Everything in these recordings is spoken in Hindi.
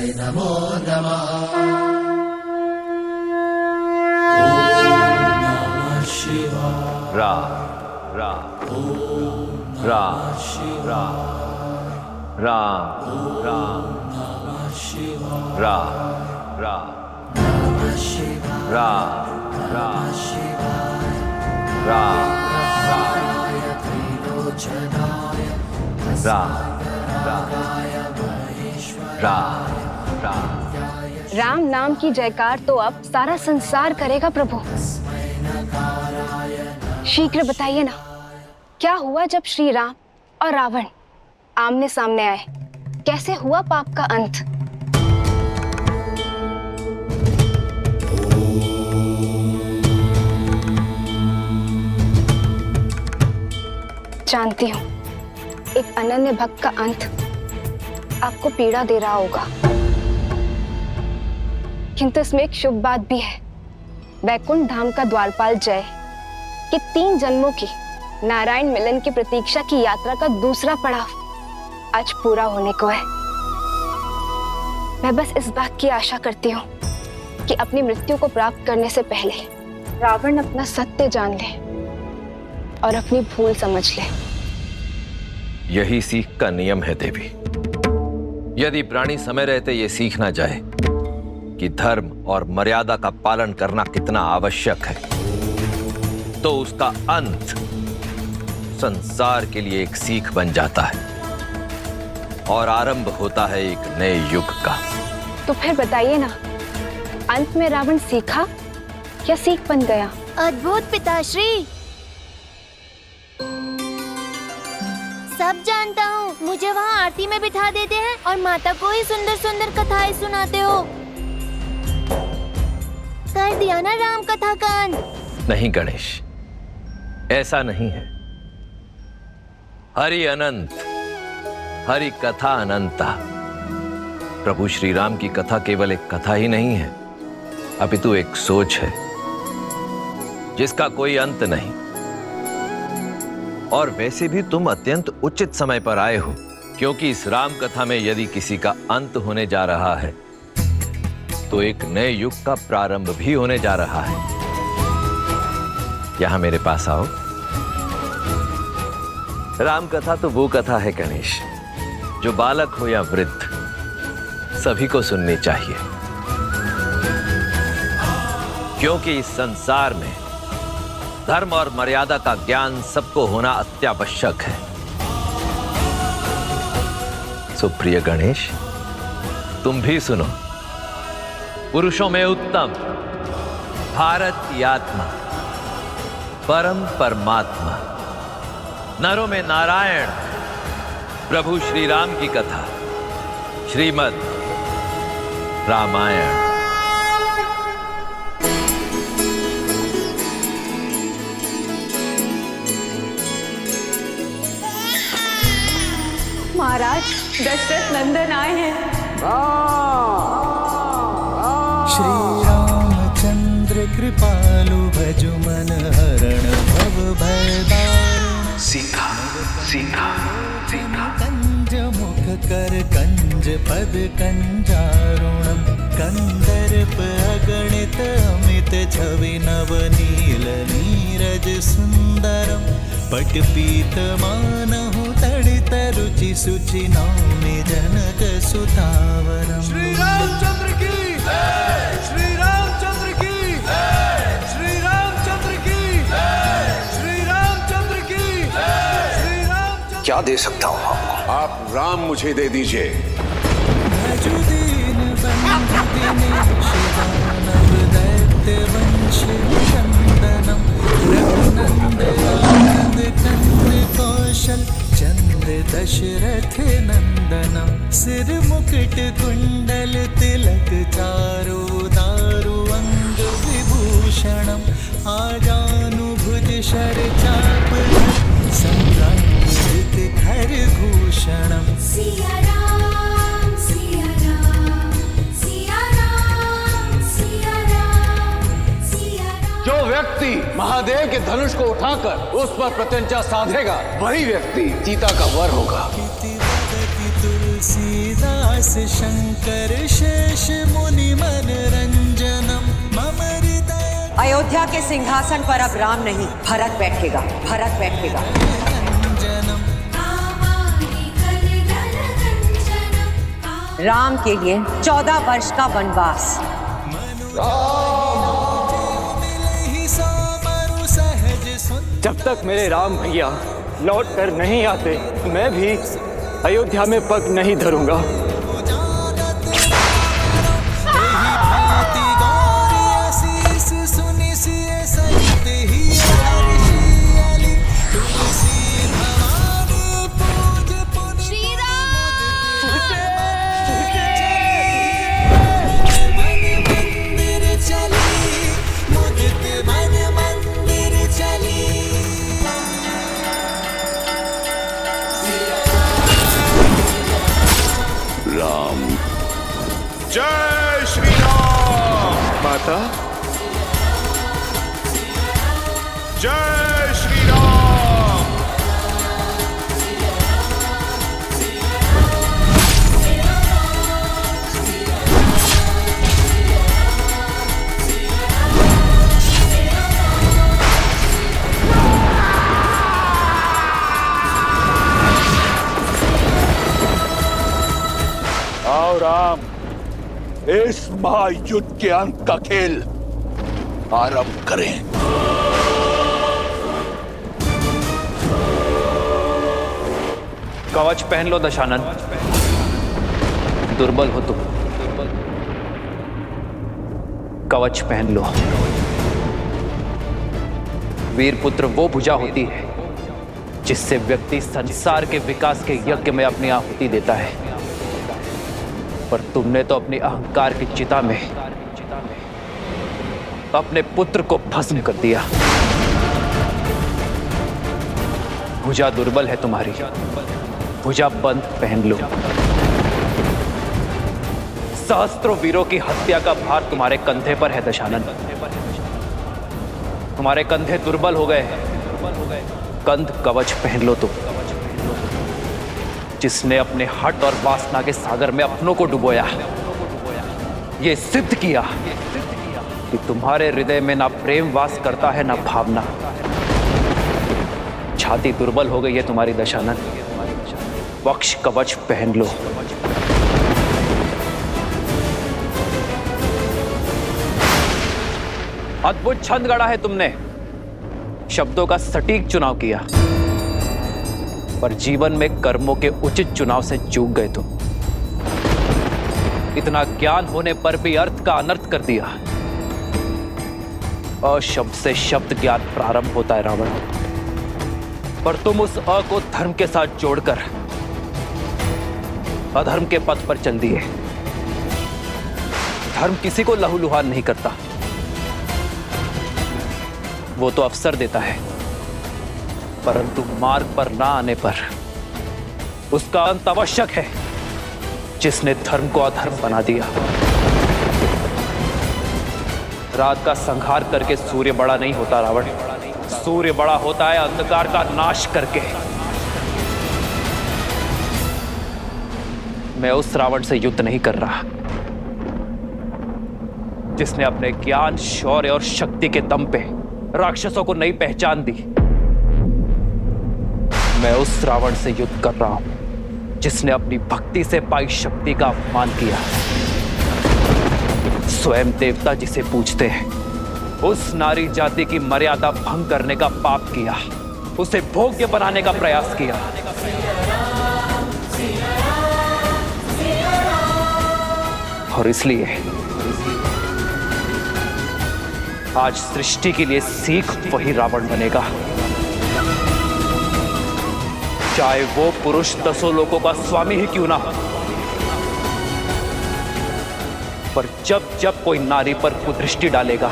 नमो नमः। रा रा रा रा रा रा रा रा रा रा रा रा रा। राम नाम की जयकार तो अब सारा संसार करेगा प्रभु। शीघ्र बताइए ना, क्या हुआ जब श्री राम और रावण आमने सामने आए? कैसे हुआ पाप का अंत? जानती हूँ एक अनन्य भक्त का अंत आपको पीड़ा दे रहा होगा, किंतु इसमें एक शुभ बात भी है। वैकुंठ धाम का द्वारपाल जय कि 3 जन्मों की नारायण मिलन की प्रतीक्षा की यात्रा का दूसरा पड़ाव आज पूरा होने को है। मैं बस इस बात की आशा करती हूँ कि अपनी मृत्यु को प्राप्त करने से पहले रावण अपना सत्य जान ले और अपनी भूल समझ ले। यही सीख का नियम है देवी। यदि प्राणी समय रहते ये सीख ना जाए कि धर्म और मर्यादा का पालन करना कितना आवश्यक है, तो उसका अंत संसार के लिए एक सीख बन जाता है और आरंभ होता है एक नए युग का। तो फिर बताइए ना, अंत में रावण सीखा या सीख बन गया? अद्भुत पिताश्री, सब जानता हूँ। मुझे वहाँ आरती में बिठा देते हैं और माता को ही सुंदर सुंदर कथाएं सुनाते हो। कर दिया ना राम कथा का अंत? नहीं गणेश, ऐसा नहीं है। हरि अनंत, हरि कथा अनंता। प्रभु श्री राम की कथा केवल एक कथा ही नहीं है, अपितु एक सोच है जिसका कोई अंत नहीं। और वैसे भी तुम अत्यंत उचित समय पर आए हो, क्योंकि इस राम कथा में यदि किसी का अंत होने जा रहा है तो एक नए युग का प्रारंभ भी होने जा रहा है। यहां मेरे पास आओ। राम कथा तो वो कथा है गणेश, जो बालक हो या वृद्ध सभी को सुननी चाहिए, क्योंकि इस संसार में धर्म और मर्यादा का ज्ञान सबको होना अत्यावश्यक है। सुप्रिय गणेश, तुम भी सुनो। पुरुषों में उत्तम भारत की आत्मा, परम परमात्मा, नरों में नारायण, प्रभु श्री राम की कथा, श्रीमद् रामायण। महाराज, दशरथ नंदन आए हैं। श्री रामचंद्र कृपालु भजु मन हरण भव भय दारुण। सीखा सीखा सीखा। कंज मुख कर कंज पद कंजारुणम। कंदर्प अगणित अमित छवि नव नील नीरज सुंदरम। पट पीत मानहु तड़ित रुचि सुचि नौमि जनक सुतावरम। श्री रामचंद्र की जय, श्री रामचंद्र की जय, श्री रामचंद्र की जय, श्री रामचंद्र की जय, श्री रामचंद्र। क्या दे सकता हूँ आपको? आप राम मुझे दे दीजिए। भजु दीन बंधु दिनेश दानव दैत्य वंशी चंदनम। रघुनंदन कंद कौशल चंद्र दशरथ नंदनम। सिर मुकुट कुंडल तिलक चारु दारु अंग विभूषणम। आजानुभुज शर चाप संरंजित खर भूषणम। सिया राम सिया राम सिया राम सिया राम सिया राम। जो व्यक्ति महादेव के धनुष को उठाकर उस पर प्रत्यंचा साधेगा, वही व्यक्ति सीता का वर होगा। तुलसीदास व्यास शंकर शेष मुनि मनरंजनम मम हृदय अयोध्या के सिंहासन पर अब राम नहीं, भरत बैठेगा, भरत बैठेगा। राम के लिए 14 वर्ष का वनवास। जब तक मेरे राम भैया लौट कर नहीं आते, मैं भी अयोध्या में पग नहीं धरूंगा। जय श्री राम। माता, जय श्री राम। आओ राम, इस महायुद्ध के अंत का खेल आरंभ करें। कवच पहन लो दशानन, दुर्बल हो तुम। कवच पहन लो। वीरपुत्र वो भुजा होती है जिससे व्यक्ति संसार के विकास के यज्ञ में अपनी आहुति देता है, पर तुमने तो अपनी अहंकार की चिता में अपने पुत्र को भस्म कर दिया। भुजा दुर्बल है तुम्हारी, भुजा बंद पहन लो। सहस्त्रों वीरों की हत्या का भार तुम्हारे कंधे पर है दशानन। तुम्हारे कंधे दुर्बल हो गए, कंध कवच पहन लो तुम, जिसने अपने हठ और वासना के सागर में अपनों को डुबोया, ये सिद्ध किया कि तुम्हारे हृदय में ना प्रेम वास करता है ना भावना। छाती दुर्बल हो गई है तुम्हारी दशानन, वक्ष कवच पहन लो। अद्भुत छंद गढ़ा है तुमने, शब्दों का सटीक चुनाव किया, पर जीवन में कर्मों के उचित चुनाव से चूक गए तुम। इतना ज्ञान होने पर भी अर्थ का अनर्थ कर दिया। अशब्द से शब्द ज्ञान प्रारंभ होता है रावण, पर तुम उस अ को धर्म के साथ जोड़कर अधर्म के पथ पर चल दिए। धर्म किसी को लहूलुहान नहीं करता, वो तो अवसर देता है, परंतु मार्ग पर ना आने पर उसका अंत आवश्यक है। जिसने धर्म को अधर्म बना दिया। रात का संहार करके सूर्य बड़ा नहीं होता रावण, सूर्य बड़ा होता है अंधकार का नाश करके। मैं उस रावण से युद्ध नहीं कर रहा जिसने अपने ज्ञान, शौर्य और शक्ति के दम पे राक्षसों को नई पहचान दी। मैं उस रावण से युद्ध कर रहा हूं जिसने अपनी भक्ति से पाई शक्ति का अपमान किया। स्वयं देवता जिसे पूजते हैं, उस नारी जाति की मर्यादा भंग करने का पाप किया, उसे भोग्य बनाने का प्रयास किया। और इसलिए आज सृष्टि के लिए सीख वही रावण बनेगा, चाहे वो पुरुष 10 लोकों का स्वामी ही क्यों ना हो। पर जब जब कोई नारी पर कुदृष्टि डालेगा,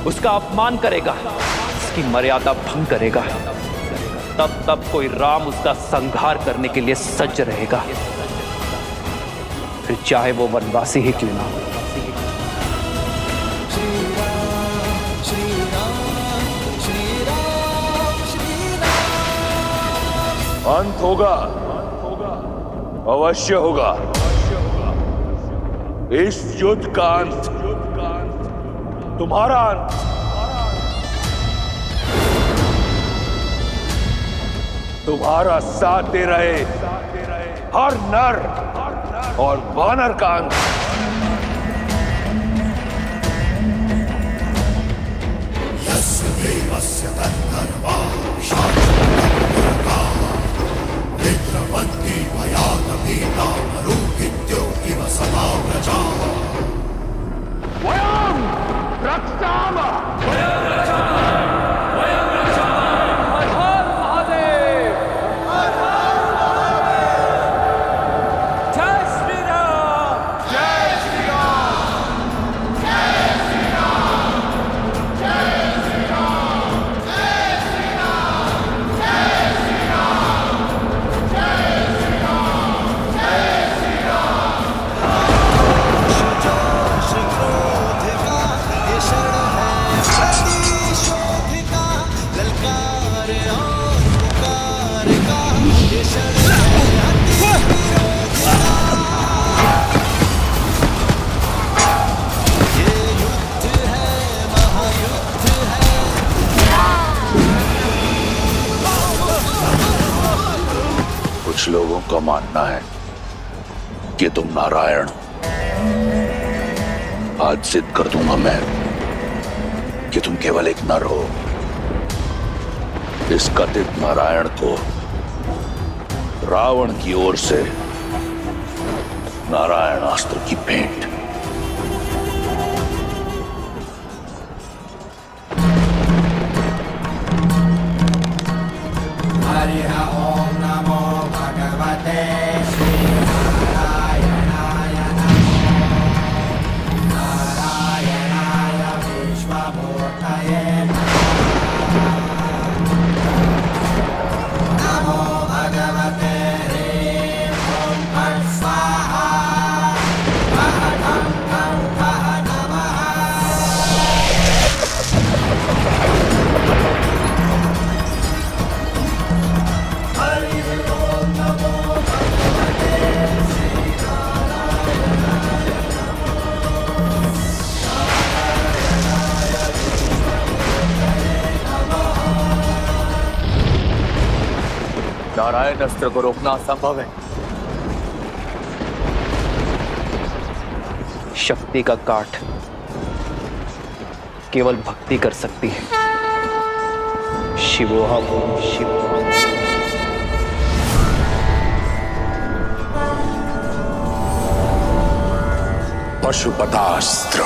उसका अपमान करेगा, उसकी मर्यादा भंग करेगा, तब तब कोई राम उसका संहार करने के लिए सज्ज रहेगा, फिर चाहे वो वनवासी ही क्यों ना हो। अंत होगा, अवश्य होगा। इस युद्ध का अंत तुम्हारा अंत। तुम्हारा साथ दे रहे हर नर और वानर का अंत। कुछ लोगों का मानना है कि तुम नारायण हो। आज सिद्ध कर दूंगा मैं कि तुम केवल एक नर हो। इस कथित नारायण को रावण की ओर से नारायण अस्त्र की भेंट। नारायण अस्त्र को रोकना असंभव है। शक्ति का काट केवल भक्ति कर सकती है। शिवोहम शिवोहम। पशुपतास्त्र।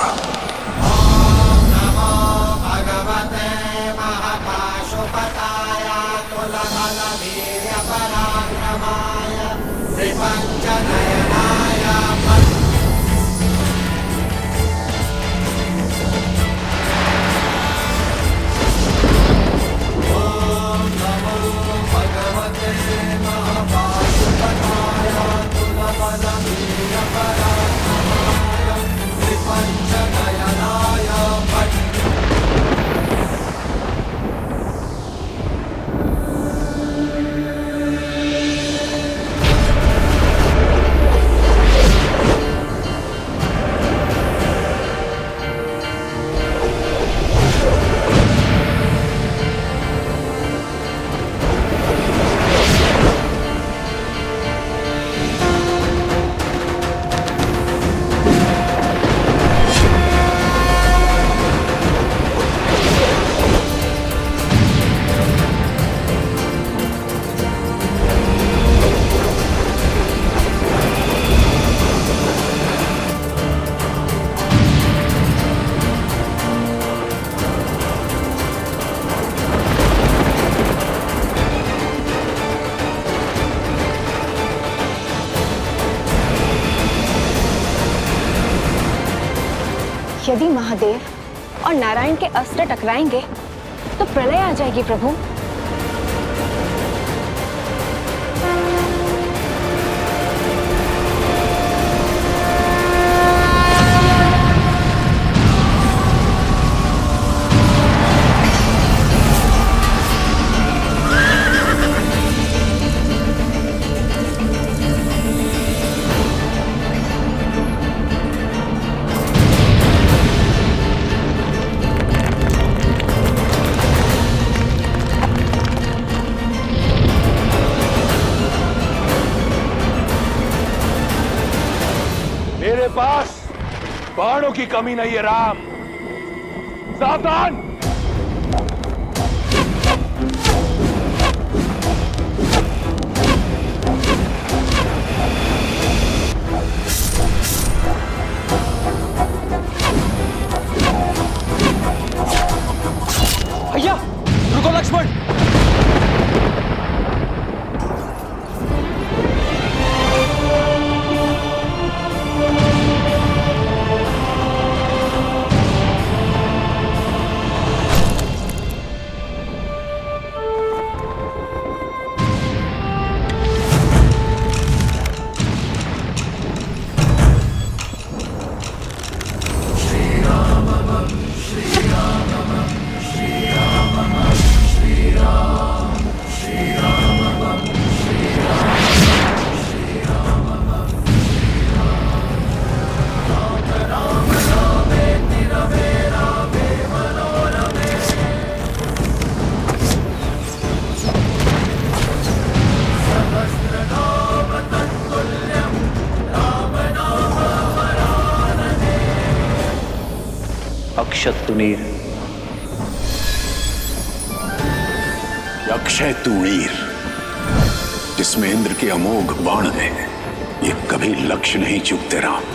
यदि महादेव और नारायण के अस्त्र टकराएंगे तो प्रलय आ जाएगी प्रभु। मेरे पास बाणों की कमी नहीं है राम। सावधान। भैया रुको लक्ष्मण। अक्षत तुनीर। अक्षय तुणीर जिसमें इंद्र के अमोघ बाण है, ये कभी लक्ष्य नहीं चूकते राम।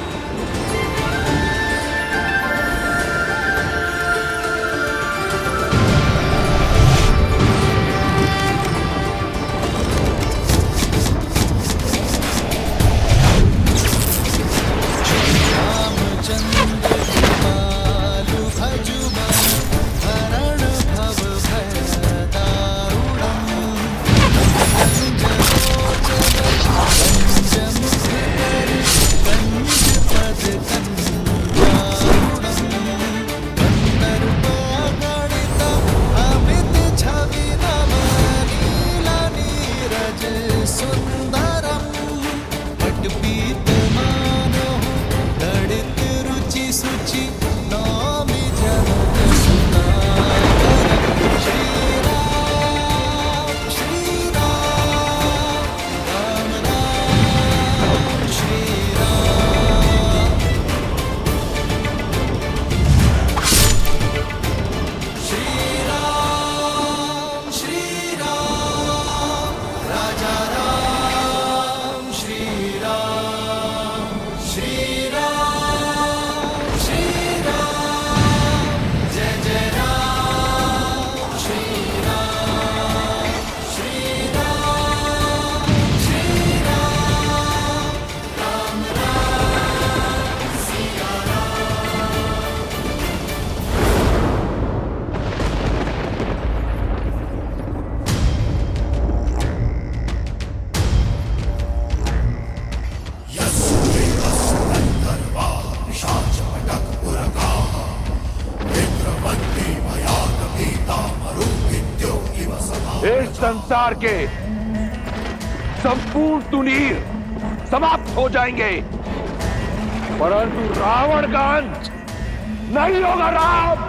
इस संसार के संपूर्ण तुनीर समाप्त हो जाएंगे, परंतु रावण का अंत नहीं होगा राम।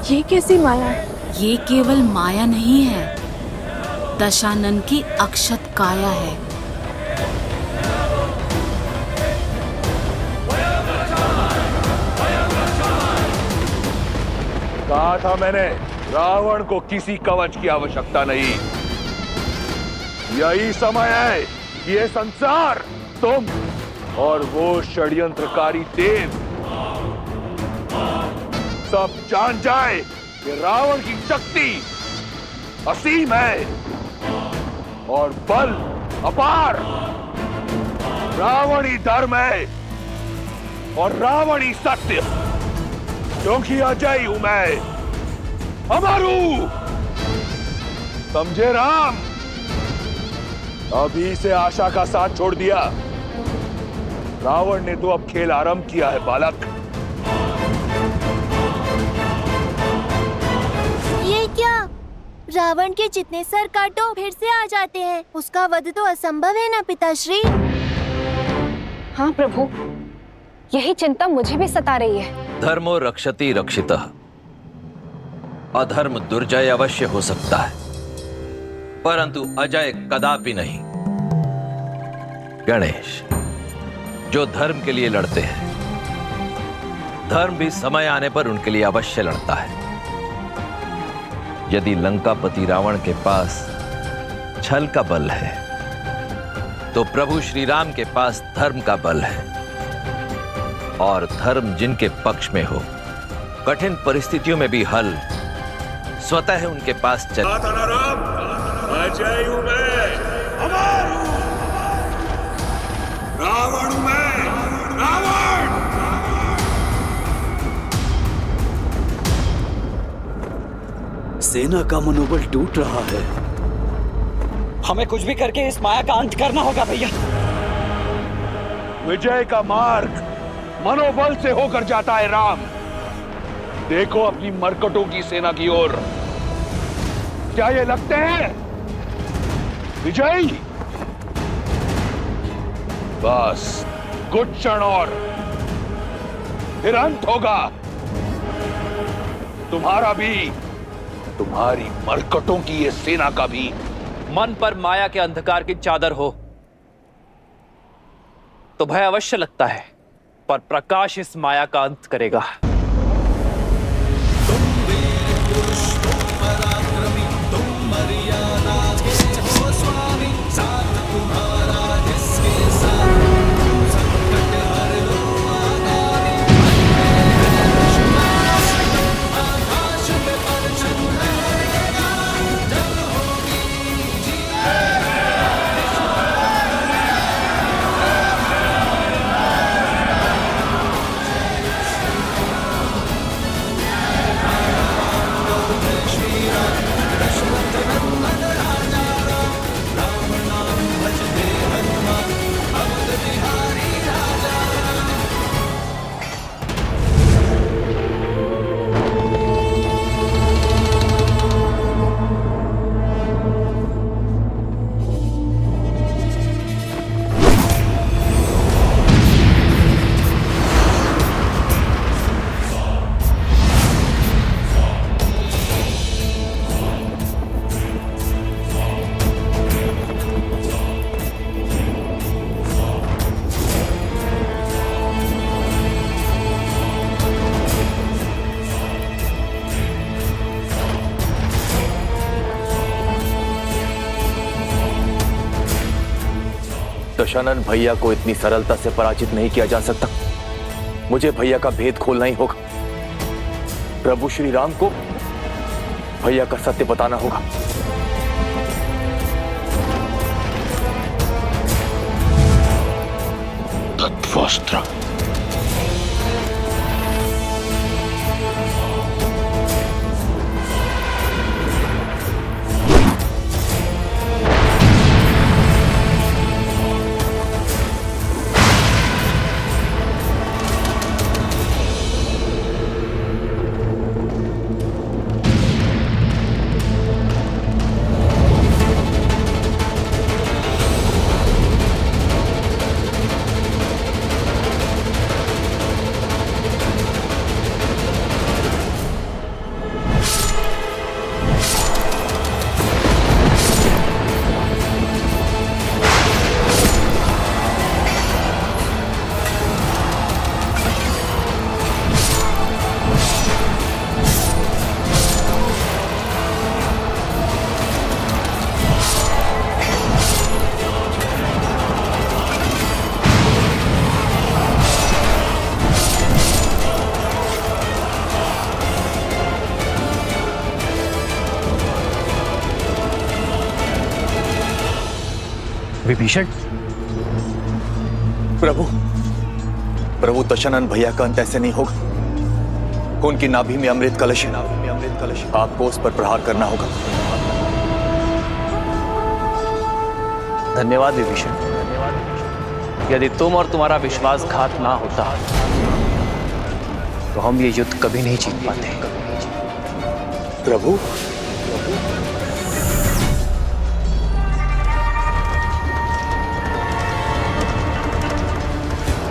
ये कैसी माला है? ये केवल माया नहीं है, दशानन की अक्षत काया है। कहा था मैंने, रावण को किसी कवच की आवश्यकता नहीं। यही समय है कि ये संसार, तुम और वो षड्यंत्रकारी देव सब जान जाए कि रावण की शक्ति असीम है और बल अपार। रावण ही धर्म है और रावण ही सत्य, क्योंकि अजय हूं मैं, अमर हूं। समझे राम? अभी से आशा का साथ छोड़ दिया। रावण ने तो अब खेल आरंभ किया है बालक। ये क्या? रावण के जितने सर काटो फिर से आ जाते हैं। उसका वध तो असंभव है ना पिताश्री? हाँ प्रभु, यही चिंता मुझे भी सता रही है। धर्मो रक्षति रक्षितः। अधर्म दुर्जय अवश्य हो सकता है, परंतु अजय कदापि नहीं। गणेश, जो धर्म के लिए लड़ते हैं, धर्म भी समय आने पर उनके लिए अवश्य लड़ता है। यदि लंकापति रावण के पास छल का बल है, तो प्रभु श्री राम के पास धर्म का बल है। और धर्म जिनके पक्ष में हो, कठिन परिस्थितियों में भी हल स्वतः उनके पास चल। अजय हूं मैं, अमर हूं। रावण हूं मैं, रावण। सेना का मनोबल टूट रहा है। हमें कुछ भी करके इस माया का अंत करना होगा भैया। विजय का मार्ग मनोबल से होकर जाता है राम। देखो अपनी मरकटों की सेना की ओर। क्या ये लगते हैं विजयी? बस कुछ क्षण और, फिर अंत होगा तुम्हारा भी, तुम्हारी मरकटों की ये सेना का भी। मन पर माया के अंधकार की चादर हो तो भय अवश्य लगता है, पर प्रकाश इस माया का अंत करेगा। दशानन भैया को इतनी सरलता से पराजित नहीं किया जा सकता। मुझे भैया का भेद खोलना ही होगा। प्रभु श्री राम को भैया का सत्य बताना होगा। तत्वस्त्र। विभीषण, प्रभु दशानन भैया का अंत ऐसे नहीं होगा। उनकी नाभि में अमृत कलश है, आपको उस पर प्रहार करना होगा। धन्यवाद विभीषण। यदि तुम और तुम्हारा विश्वासघात ना होता तो हम ये युद्ध कभी नहीं जीत पाते। प्रभु,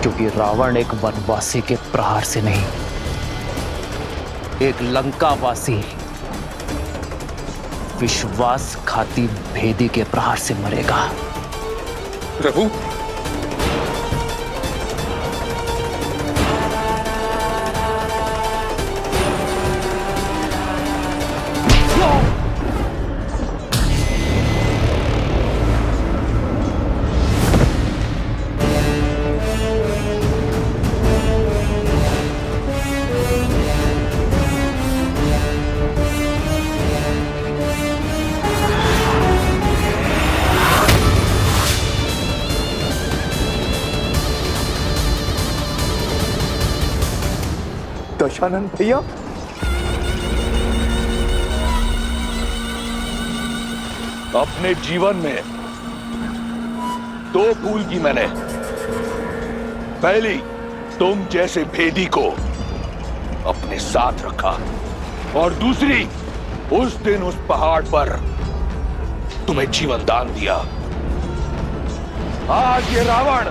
क्योंकि रावण एक वनवासी के प्रहार से नहीं, एक लंकावासी विश्वासघाती भेदी के प्रहार से मरेगा। प्रभु, दशानन भैया, अपने जीवन में दो भूल की मैंने। पहली, तुम जैसे भेदी को अपने साथ रखा, और दूसरी, उस दिन उस पहाड़ पर तुम्हें जीवन दान दिया। आज ये रावण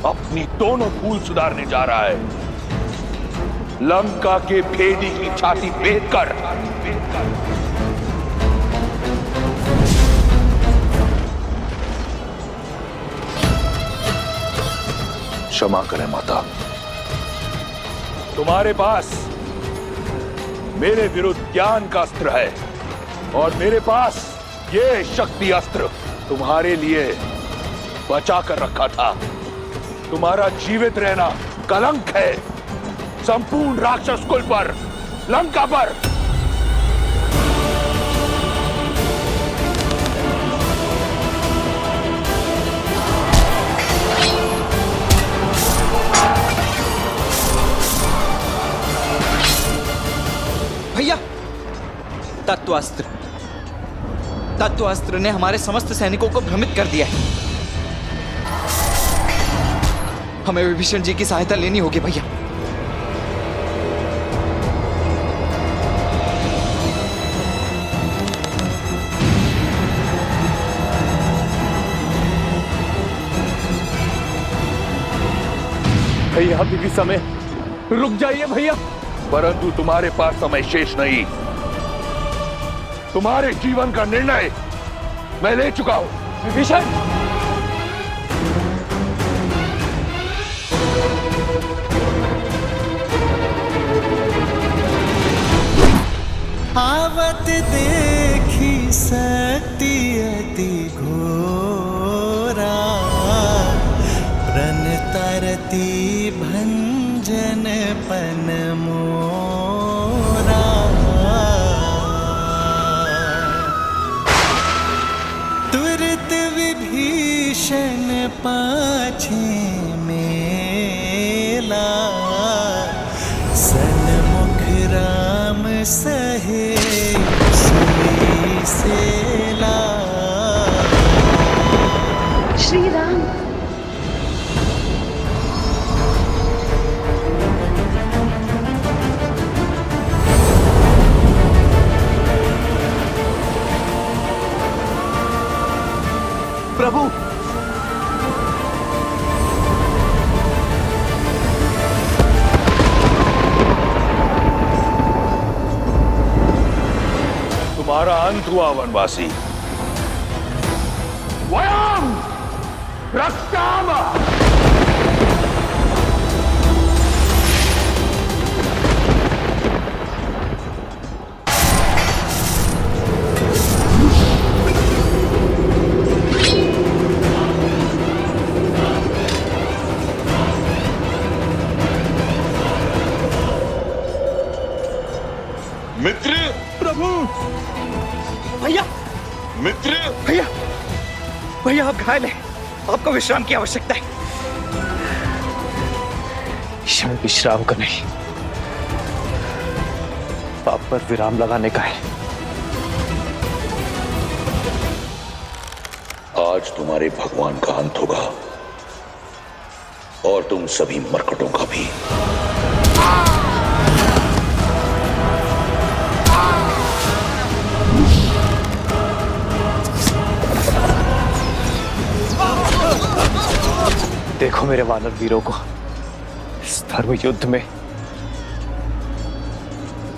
अपनी दोनों भूल सुधारने जा रहा है। लंका के भेदी की छाती भेद कर क्षमा करें माता। तुम्हारे पास मेरे विरुद्ध ज्ञान का अस्त्र है, और मेरे पास ये शक्ति अस्त्र तुम्हारे लिए बचा कर रखा था। तुम्हारा जीवित रहना कलंक है संपूर्ण राक्षस कुल पर, लंका पर। भैया, तत्वास्त्र ने हमारे समस्त सैनिकों को भ्रमित कर दिया है। हमें विभीषण जी की सहायता लेनी होगी भैया। भैया अभी भी समय, रुक जाइए भैया। परंतु तुम्हारे पास समय शेष नहीं। तुम्हारे जीवन का निर्णय मैं ले चुका हूं। विभीषण, आवत देखी शक्ति अति घोरा, प्रण तरती भंजन पन मोरा। तुरत विभीषण पाछे मेला, सन्मुख राम सहे सुई सेला। श्री राम, प्रभु, तुम्हारा अंत हुआ वनवासी। वयम रक्षाम। मित्र, प्रभु, भैया, मित्र, भैया, भैया आप घायल हैं। आपको विश्राम की आवश्यकता है। क्षण विश्राम का नहीं, पाप पर विराम लगाने का है। आज तुम्हारे भगवान का अंत होगा और तुम सभी मरकटों का भी। देखो मेरे वानर वीरों को इस धर्म युद्ध में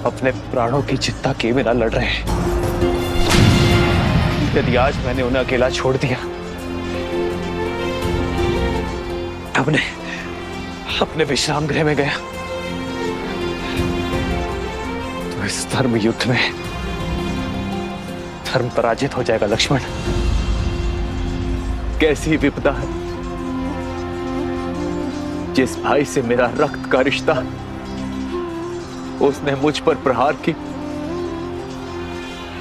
अपने प्राणों की चिंता किए बिना लड़ रहे हैं। यदि आज मैंने उन्हें अकेला छोड़ दिया, अपने विश्राम गृह में गया, तो इस धर्म युद्ध में धर्म पराजित हो जाएगा। लक्ष्मण, कैसी विपदा है जिस भाई से मेरा रक्त का रिश्ता, उसने मुझ पर प्रहार की,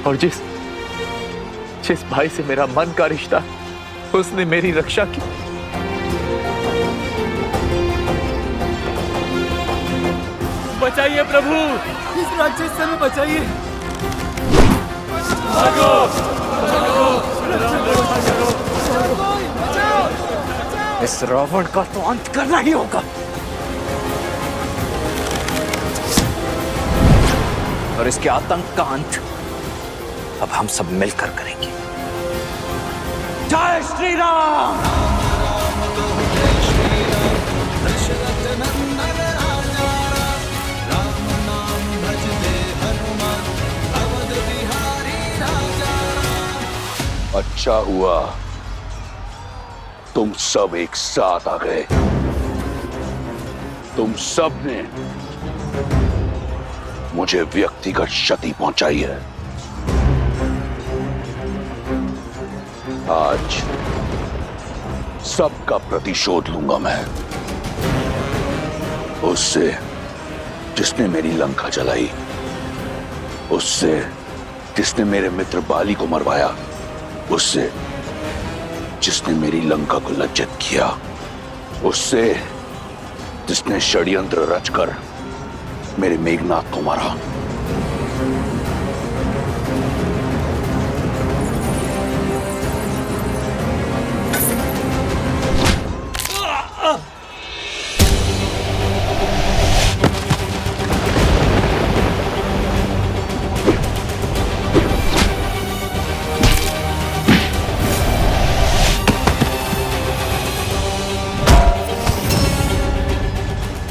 और जिस भाई से मेरा मन का रिश्ता, उसने मेरी रक्षा की। बचाइए प्रभु, इस राक्षस से हमें बचाइए। भागो, भागो, इस रावण का तो अंत करना ही होगा। और इसके आतंक का अंत अब हम सब मिलकर करेंगे। जय श्री राम। अच्छा हुआ तुम सब एक साथ आ गए। तुम सब ने मुझे व्यक्तिगत क्षति पहुंचाई है। आज सबका प्रतिशोध लूंगा मैं, उससे जिसने मेरी लंका जलाई, उससे जिसने मेरे मित्र बाली को मरवाया, उससे जिसने मेरी लंका को लज्जित किया, उससे जिसने षड्यंत्र रचकर मेरे मेघनाथ को मारा।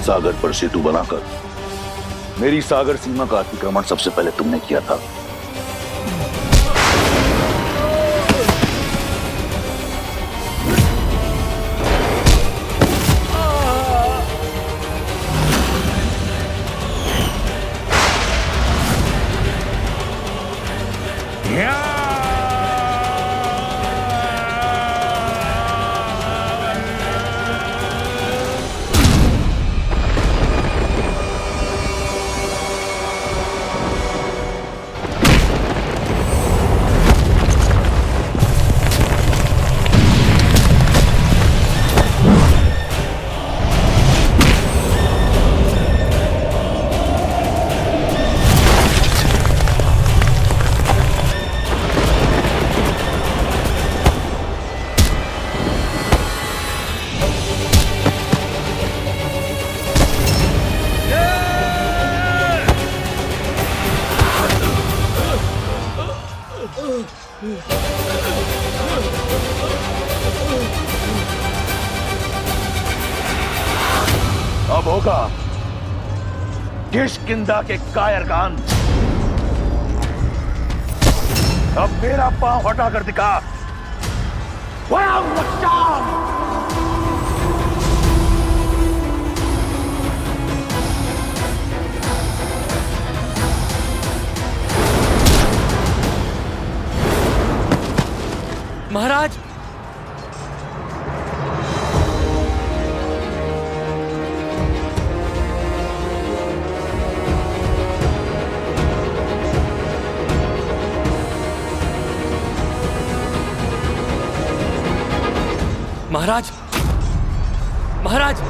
सागर पर सेतु बनाकर मेरी सागर सीमा का अतिक्रमण सबसे पहले तुमने किया था। अब होगा किष्किंधा के कायर का अंत। अब मेरा पांव हटाकर दिखा। महाराज, महाराज, महाराज,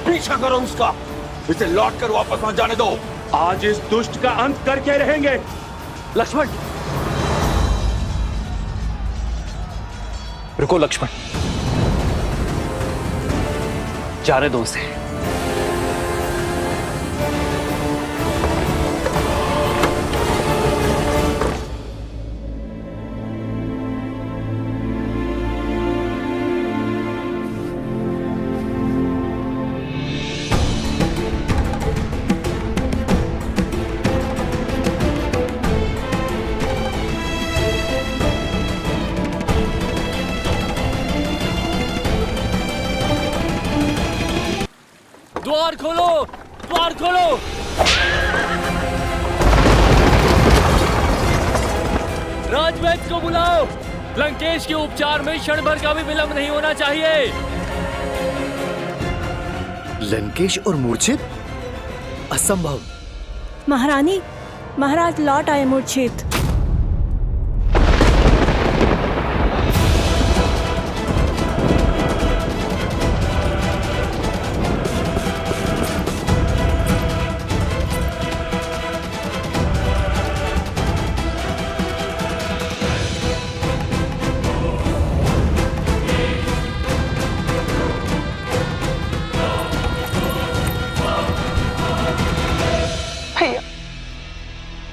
पीछा करो उसका, इसे लौट कर वापस मत जाने दो। आज इस दुष्ट का अंत करके रहेंगे। लक्ष्मण, रुको लक्ष्मण, जाने दो उसे। द्वार खोलो, द्वार खोलो। राजवैद्य को बुलाओ। लंकेश के उपचार में क्षण भर का भी विलंब नहीं होना चाहिए। लंकेश और मूर्छित? असंभव। महारानी, महाराज लौट आए मूर्छित।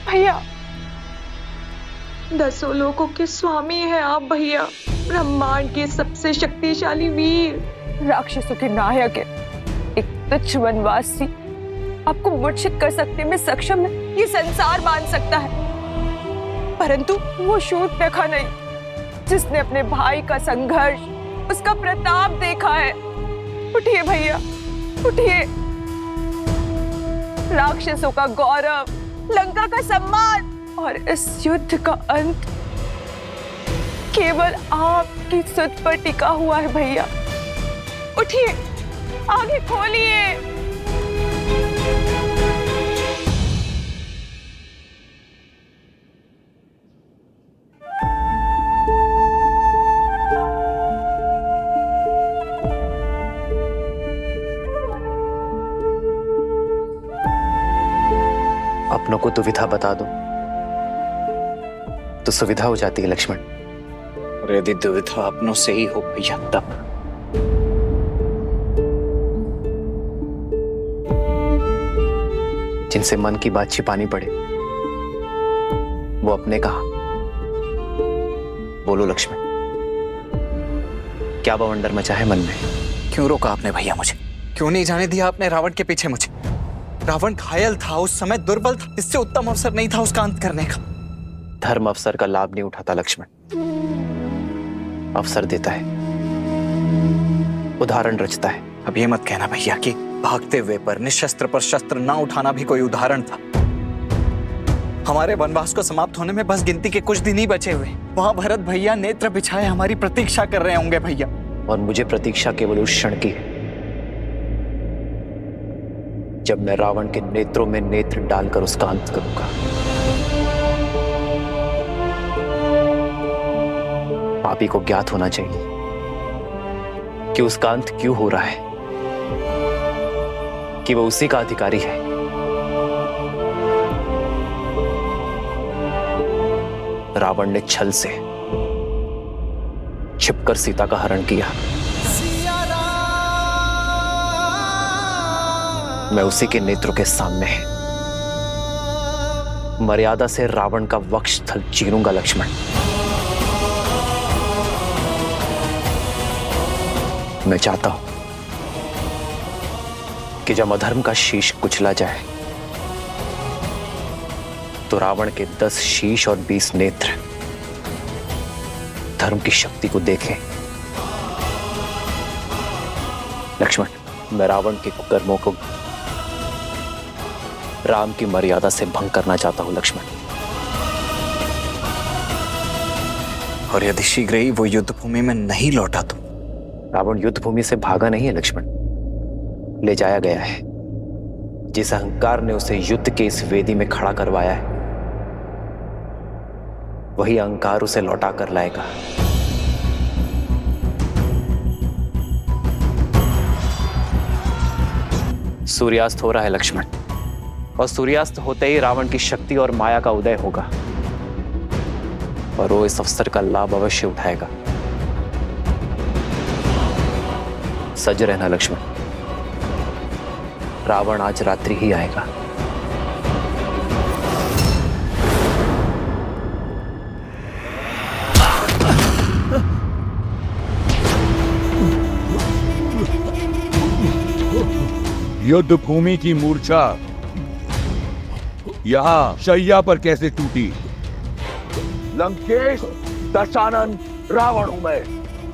भैया, दसों लोगों के स्वामी हैं आप भैया, ब्रह्मांड के सबसे शक्तिशाली वीर, राक्षसों के नायक है। एक तुच्छ वनवासी आपको मूर्छित कर सकने में सक्षम है, ये संसार मान सकता है, परंतु वो शूर्पणखा नहीं जिसने अपने भाई का संघर्ष, उसका प्रताप देखा है। उठिए भैया, उठिए। राक्षसों का गौरव, लंका का सम्मान और इस युद्ध का अंत केवल आपकी सुध पर टिका हुआ है भैया। उठिए, आगे खोलिए। अपनों को दुविधा बता दो तो सुविधा हो जाती है लक्ष्मण। और यदि दुविधा अपनों से ही हो भैया तब? जिनसे मन की बात छिपानी पड़े वो अपने कहा। बोलो लक्ष्मण, क्या बवंडर मचा है मन में? क्यों रोका आपने भैया मुझे? क्यों नहीं जाने दिया आपने रावण के पीछे मुझे? रावण घायल था, उस समय दुर्बल था, इससे उत्तम अवसर नहीं था उसका अंत करने का। धर्म अवसर का लाभ नहीं उठाता लक्ष्मण, अवसर देता है, उदाहरण रचता है। अब ये मत कहना भैया कि भागते हुए पर निशस्त्र पर शस्त्र ना उठाना भी कोई उदाहरण था। हमारे वनवास को समाप्त होने में बस गिनती के कुछ दिन ही बचे हुए। वहां भरत भैया नेत्र बिछाए हमारी प्रतीक्षा कर रहे होंगे भैया। और मुझे प्रतीक्षा केवल उस क्षण की है जब मैं रावण के नेत्रों में नेत्र डालकर उसका अंत करूंगा। पापी को ज्ञात होना चाहिए कि उसका अंत क्यों हो रहा है, कि वो उसी का अधिकारी है। रावण ने छल से छिपकर सीता का हरण किया। मैं उसी के नेत्रों के सामने मर्यादा से रावण का वक्षस्थल चीरूंगा लक्ष्मण। मैं चाहता हूं कि जब अधर्म का शीश कुचला जाए तो रावण के 10 शीश और 20 नेत्र धर्म की शक्ति को देखें। लक्ष्मण, मैं रावण के कुकर्मों को राम की मर्यादा से भंग करना चाहता हूं लक्ष्मण। और यदि शीघ्र ही वो युद्ध भूमि में नहीं लौटा तो? रावण युद्ध भूमि से भागा नहीं है लक्ष्मण, ले जाया गया है। जिस अहंकार ने उसे युद्ध के इस वेदी में खड़ा करवाया है, वही अहंकार उसे लौटा कर लाएगा। सूर्यास्त हो रहा है लक्ष्मण, और सूर्यास्त होते ही रावण की शक्ति और माया का उदय होगा, और वो इस अवसर का लाभ अवश्य उठाएगा। सज रहना लक्ष्मण, रावण आज रात्रि ही आएगा। युद्ध भूमि की मूर्छा यहाँ शैया पर कैसे टूटी? लंकेश, दशानन, रावण हूं मैं।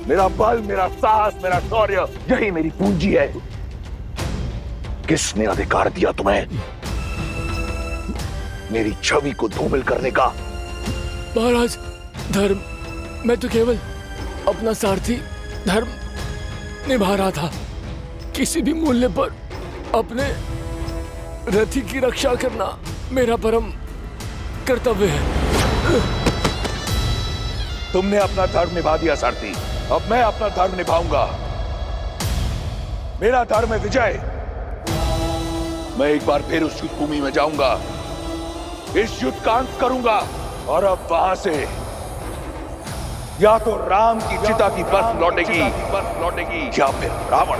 मेरा बल, मेरा साहस, मेरा शौर्य, यही मेरी पूंजी है। किसने अधिकार दिया तुम्हें मेरी छवि को धूमिल करने का? महाराज, धर्म, मैं तो केवल अपना सारथी धर्म निभा रहा था। किसी भी मूल्य पर अपने रथी की रक्षा करना मेरा परम कर्तव्य है। तुमने अपना धर्म निभा दिया सारथी, अब मैं अपना धर्म निभाऊंगा। मेरा धर्म है विजय। मैं एक बार फिर उस युद्ध भूमि में जाऊंगा, इस युद्ध का अंत करूंगा, और अब वहां से या तो राम की चिता की बर्फ लौटेगी, या फिर रावण,